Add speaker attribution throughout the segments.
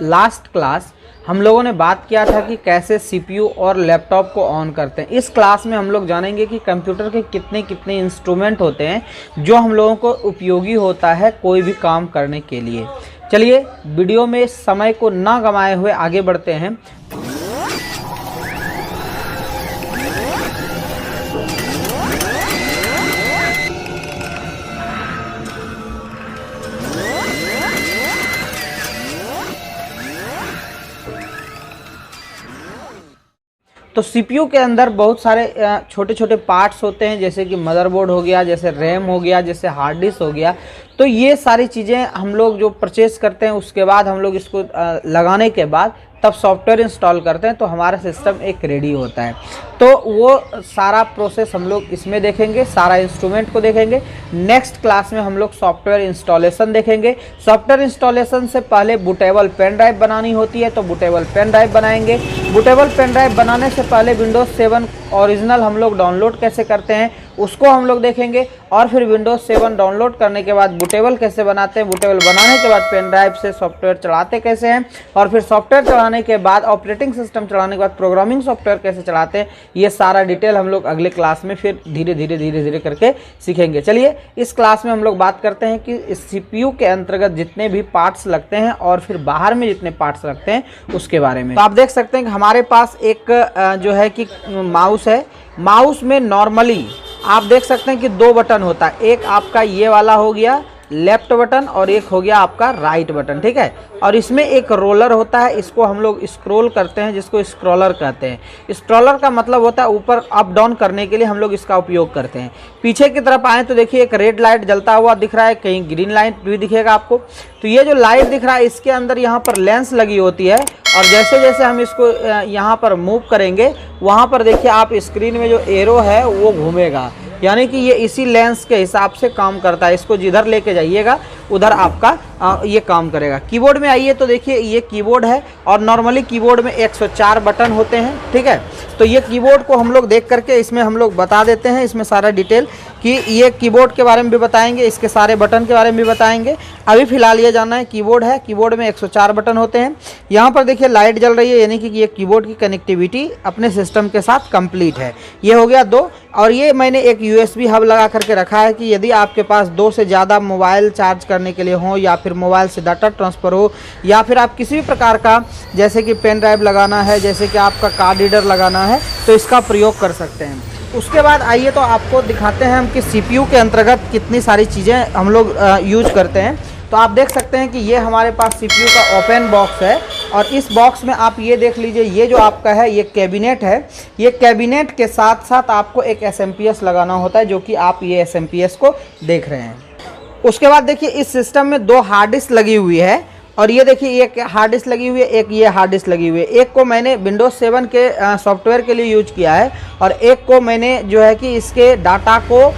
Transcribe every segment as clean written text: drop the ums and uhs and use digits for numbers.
Speaker 1: Last class हम लोगों ने बात किया था कि कैसे सीपीयू और लैपटॉप को ऑन करते हैं। इस क्लास में हम लोग जानेंगे कि कंप्यूटर के कितने कितने इंस्ट्रूमेंट होते हैं जो हम लोगों को उपयोगी होता है कोई भी काम करने के लिए। चलिए वीडियो में समय को ना गंवाए हुए आगे बढ़ते हैं। तो सीपीयू के अंदर बहुत सारे छोटे छोटे पार्ट्स होते हैं, जैसे कि मदरबोर्ड हो गया, जैसे रैम हो गया, जैसे हार्ड डिस्क हो गया। तो ये सारी चीज़ें हम लोग जो परचेज़ करते हैं उसके बाद हम लोग इसको लगाने के बाद तब सॉफ्टवेयर इंस्टॉल करते हैं तो हमारा सिस्टम एक रेडी होता है। तो वो सारा प्रोसेस हम लोग इसमें देखेंगे, सारा इंस्ट्रूमेंट को देखेंगे। नेक्स्ट क्लास में हम लोग सॉफ्टवेयर इंस्टॉलेशन देखेंगे। सॉफ्टवेयर इंस्टॉलेशन से पहले बूटेबल पेन ड्राइव बनानी होती है तो बूटेबल पेन ड्राइव बनाएंगे। बूटेबल पेन ड्राइव बनाने से पहले विंडोज़ 7 ओरिजिनल हम लोग डाउनलोड कैसे करते हैं उसको हम लोग देखेंगे, और फिर विंडोज़ 7 डाउनलोड करने के बाद बूटेबल कैसे बनाते हैं, बूटेबल बनाने के बाद पेन ड्राइव से सॉफ्टवेयर चलाते कैसे हैं, और फिर सॉफ्टवेयर चलाने के बाद ऑपरेटिंग सिस्टम चलाने के बाद प्रोग्रामिंग सॉफ्टवेयर कैसे चलाते हैं, ये सारा डिटेल हम लोग अगले क्लास में फिर धीरे धीरे करके सीखेंगे। चलिए इस क्लास में हम लोग बात करते हैं कि सीपीयू के अंतर्गत जितने भी पार्ट्स लगते हैं और फिर बाहर में जितने पार्ट्स लगते हैं उसके बारे में। तो आप देख सकते हैं कि हमारे पास एक जो है कि माउस है। माउस में नॉर्मली आप देख सकते हैं कि 2 बटन होता है, एक आपका ये वाला हो गया लेफ्ट बटन और एक हो गया आपका राइट बटन, ठीक है। और इसमें एक रोलर होता है, इसको हम लोग स्क्रॉल करते हैं जिसको स्क्रॉलर कहते हैं। स्क्रॉलर का मतलब होता है ऊपर अप डाउन करने के लिए हम लोग इसका उपयोग करते हैं। पीछे की तरफ आए तो देखिए एक रेड लाइट जलता हुआ दिख रहा है, कहीं ग्रीन लाइट भी दिखेगा आपको। तो ये जो लाइट दिख रहा है इसके अंदर यहाँ पर लेंस लगी होती है, और जैसे जैसे हम इसको यहाँ पर मूव करेंगे वहाँ पर देखिए आप स्क्रीन में जो एरो है वो घूमेगा, यानी कि ये इसी लेंस के हिसाब से काम करता है। इसको जिधर लेके जाइएगा उधर आपका ये काम करेगा। कीबोर्ड में आइए तो देखिए ये कीबोर्ड है, और नॉर्मली कीबोर्ड में 104 बटन होते हैं, ठीक है। तो ये कीबोर्ड को हम लोग देख करके इसमें हम लोग बता देते हैं, इसमें सारा डिटेल कि ये कीबोर्ड के बारे में भी बताएंगे, इसके सारे बटन के बारे में भी बताएंगे। अभी फिलहाल ये जानना है कीबोर्ड है, कीबोर्ड में 104 बटन होते हैं। यहाँ पर देखिए लाइट जल रही है, यानी कि ये कीबोर्ड की कनेक्टिविटी अपने सिस्टम के साथ कंप्लीट है। ये हो गया 2, और ये मैंने एक USB हब लगा करके रखा है कि यदि आपके पास 2 से ज़्यादा मोबाइल चार्ज करने के लिए हो, या फिर मोबाइल से डाटा ट्रांसफ़र हो, या फिर आप किसी भी प्रकार का जैसे कि पेन ड्राइव लगाना है, जैसे कि आपका कार्ड रीडर लगाना है, तो इसका प्रयोग कर सकते हैं। उसके बाद आइए तो आपको दिखाते हैं हम कि सीपीयू के अंतर्गत कितनी सारी चीज़ें हम लोग यूज करते हैं। तो आप देख सकते हैं कि ये हमारे पास सीपीयू का ओपन बॉक्स है, और इस बॉक्स में आप ये देख लीजिए ये जो आपका है ये कैबिनेट है। ये कैबिनेट के साथ साथ आपको एक SMPS लगाना होता है, जो कि आप ये SMPS को देख रहे हैं। उसके बाद देखिए इस सिस्टम में 2 हार्ड डिस्क लगी हुई है, और ये देखिए एक हार्ड डिस्क लगी हुई है, एक ये हार्ड डिस्क लगी हुई है। एक को मैंने विंडोज़ 7 के सॉफ्टवेयर के लिए यूज किया है, और एक को मैंने जो है कि इसके डाटा को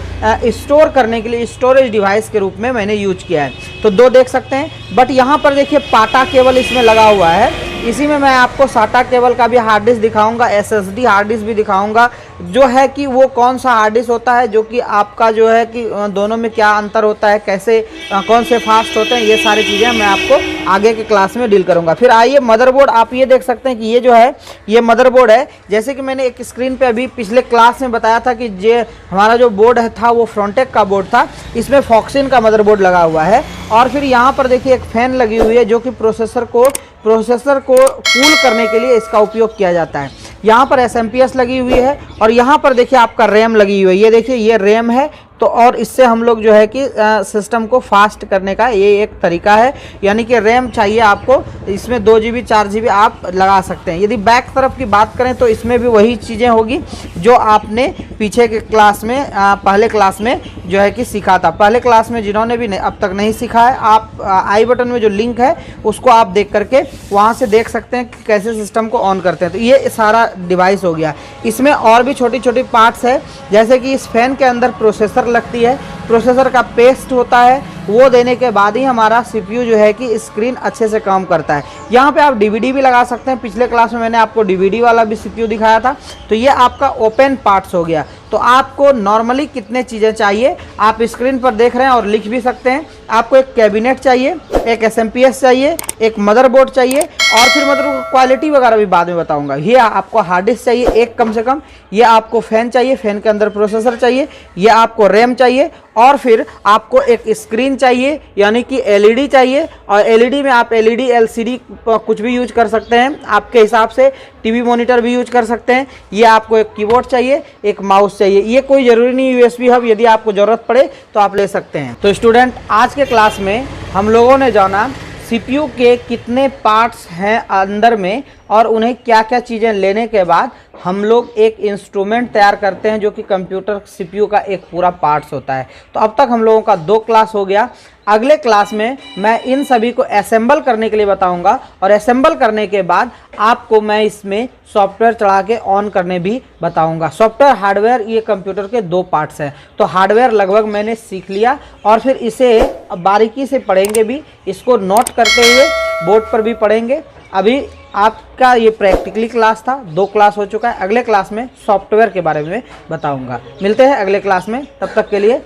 Speaker 1: स्टोर करने के लिए स्टोरेज डिवाइस के रूप में मैंने यूज किया है। तो 2 देख सकते हैं। बट यहाँ पर देखिए पाटा केबल इसमें लगा हुआ है, इसी में मैं आपको साटा केबल का भी हार्ड डिस्क दिखाऊंगा, SSD हार्ड डिस्क भी दिखाऊंगा, जो है कि वो कौन सा हार्ड डिस्क होता है, जो कि आपका जो है कि दोनों में क्या अंतर होता है, कैसे कौन से फास्ट होते हैं, ये सारी चीज़ें मैं आपको आगे के क्लास में डील करूंगा। फिर आइए मदरबोर्ड, आप ये देख सकते हैं कि ये जो है ये मदरबोर्ड है। जैसे कि मैंने एक स्क्रीन पे अभी पिछले क्लास में बताया था कि ये हमारा जो बोर्ड था वो फ्रॉन्टेक का बोर्ड था, इसमें फॉक्सिन का मदरबोर्ड लगा हुआ है। और फिर यहाँ पर देखिए एक फैन लगी हुई है, जो कि प्रोसेसर को कूल करने के लिए इसका उपयोग किया जाता है। यहाँ पर SMPS लगी हुई है, और यहाँ पर देखिए आपका रैम लगी हुई है। ये देखिए ये रैम है, तो और इससे हम लोग जो है कि सिस्टम को फास्ट करने का ये एक तरीका है, यानी कि रैम चाहिए आपको, इसमें 2 GB 4 GB आप लगा सकते हैं। यदि बैक तरफ की बात करें तो इसमें भी वही चीज़ें होगी जो आपने पीछे के क्लास में पहले क्लास में जो है कि सीखा था। पहले क्लास में जिन्होंने भी अब तक नहीं सीखा है, आप आई बटन में जो लिंक है उसको आप देख करके वहाँ से देख सकते हैं कि कैसे सिस्टम को ऑन करते हैं। तो ये सारा डिवाइस हो गया। इसमें और भी छोटी छोटी पार्ट्स है, जैसे कि इस फैन के अंदर प्रोसेसर लगती है, प्रोसेसर का पेस्ट होता है, वो देने के बाद ही हमारा सीपीयू जो है कि स्क्रीन अच्छे से काम करता है। यहाँ पे आप डीवीडी भी लगा सकते हैं। पिछले क्लास में मैंने आपको डीवीडी वाला भी सीपीयू दिखाया था। तो ये आपका ओपन पार्ट्स हो गया। तो आपको नॉर्मली कितने चीज़ें चाहिए आप स्क्रीन पर देख रहे हैं और लिख भी सकते हैं। आपको एक कैबिनेट चाहिए, एक SMPS चाहिए, एक मदरबोर्ड चाहिए, और फिर मदरबोर्ड क्वालिटी वगैरह भी बाद में बताऊंगा। ये आपको हार्ड डिस्क चाहिए एक कम से कम, ये आपको फ़ैन चाहिए, फ़ैन के अंदर प्रोसेसर चाहिए, ये आपको रैम चाहिए, और फिर आपको एक स्क्रीन चाहिए यानी कि LED चाहिए। और LED में आप LED LCD कुछ भी यूज कर सकते हैं आपके हिसाब से, टीवी मॉनिटर भी यूज कर सकते हैं। ये आपको एक कीबोर्ड चाहिए, एक माउस चाहिए। ये कोई ज़रूरी नहीं USB हब, यदि आपको ज़रूरत पड़े तो आप ले सकते हैं। तो स्टूडेंट, आज के क्लास में हम लोगों ने जाना CPU के कितने पार्ट्स हैं अंदर में, और उन्हें क्या क्या चीज़ें लेने के बाद हम लोग एक इंस्ट्रूमेंट तैयार करते हैं जो कि कंप्यूटर CPU का एक पूरा पार्ट्स होता है। तो अब तक हम लोगों का 2 क्लास हो गया। अगले क्लास में मैं इन सभी को असेंबल करने के लिए बताऊंगा, और असेंबल करने के बाद आपको मैं इसमें सॉफ्टवेयर चढ़ा के ऑन करने भी बताऊंगा। सॉफ्टवेयर हार्डवेयर ये कंप्यूटर के 2 पार्ट्स हैं। तो हार्डवेयर लगभग मैंने सीख लिया, और फिर इसे बारीकी से पढ़ेंगे भी, इसको नोट करते हुए बोर्ड पर भी पढ़ेंगे। अभी आपका ये प्रैक्टिकली क्लास था, 2 क्लास हो चुका है। अगले क्लास में सॉफ्टवेयर के बारे में बताऊंगा। मिलते हैं अगले क्लास में, तब तक के लिए